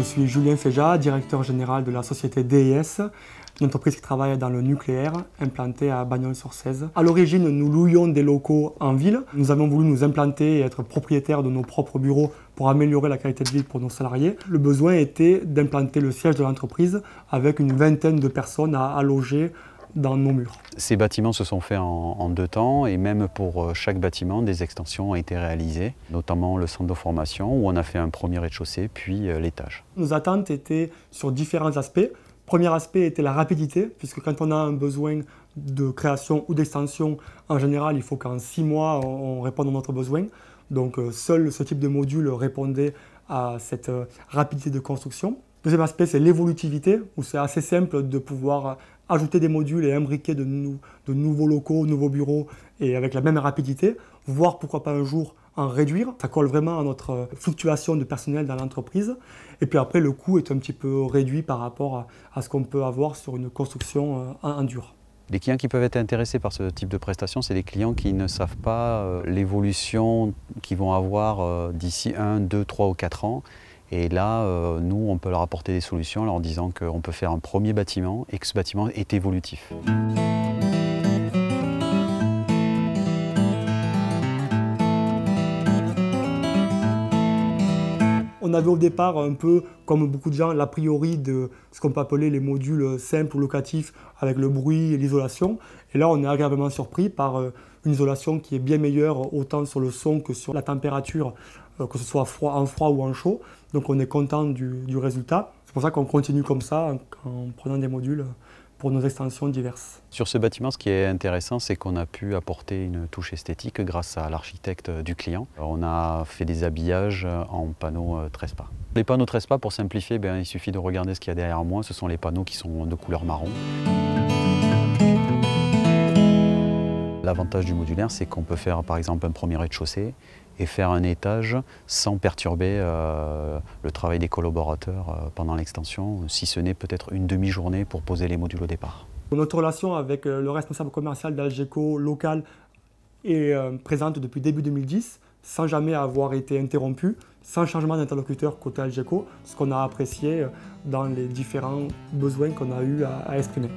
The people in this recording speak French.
Je suis Julien Féjat, directeur général de la société DES, une entreprise qui travaille dans le nucléaire, implantée à Bagnols-sur-Cèze. À l'origine, nous louions des locaux en ville. Nous avons voulu nous implanter et être propriétaires de nos propres bureaux pour améliorer la qualité de vie pour nos salariés. Le besoin était d'implanter le siège de l'entreprise avec une vingtaine de personnes à loger dans nos murs. Ces bâtiments se sont faits en 2 temps et même pour chaque bâtiment, des extensions ont été réalisées, notamment le centre de formation où on a fait un premier rez-de-chaussée puis l'étage. Nos attentes étaient sur différents aspects. Premier aspect était la rapidité, puisque quand on a un besoin de création ou d'extension, en général, il faut qu'en 6 mois, on réponde à notre besoin. Donc seul ce type de module répondait à cette rapidité de construction. Deuxième aspect, c'est l'évolutivité, où c'est assez simple de pouvoir ajouter des modules et imbriquer de nouveaux locaux, nouveaux bureaux, et avec la même rapidité, voire pourquoi pas un jour en réduire. Ça colle vraiment à notre fluctuation de personnel dans l'entreprise. Et puis après, le coût est un petit peu réduit par rapport à ce qu'on peut avoir sur une construction en dur. Les clients qui peuvent être intéressés par ce type de prestation, c'est des clients qui ne savent pas l'évolution qu'ils vont avoir d'ici 1, 2, 3 ou 4 ans. Et là, nous, on peut leur apporter des solutions en leur disant qu'on peut faire un premier bâtiment et que ce bâtiment est évolutif. On avait au départ un peu, comme beaucoup de gens, l'a priori de ce qu'on peut appeler les modules simples ou locatifs avec le bruit et l'isolation. Et là, on est agréablement surpris par une isolation qui est bien meilleure autant sur le son que sur la température, que ce soit en froid ou en chaud. Donc on est content du résultat. C'est pour ça qu'on continue comme ça en prenant des modules pour nos extensions diverses. Sur ce bâtiment, ce qui est intéressant, c'est qu'on a pu apporter une touche esthétique grâce à l'architecte du client. On a fait des habillages en panneaux Trespa. Les panneaux Trespa, pour simplifier, il suffit de regarder ce qu'il y a derrière moi. Ce sont les panneaux qui sont de couleur marron. L'avantage du modulaire, c'est qu'on peut faire par exemple un premier rez-de-chaussée et faire un étage sans perturber le travail des collaborateurs pendant l'extension, si ce n'est peut-être une demi-journée pour poser les modules au départ. Notre relation avec le responsable commercial d'Algeco local est présente depuis début 2010, sans jamais avoir été interrompue, sans changement d'interlocuteur côté Algeco, ce qu'on a apprécié dans les différents besoins qu'on a eu à exprimer.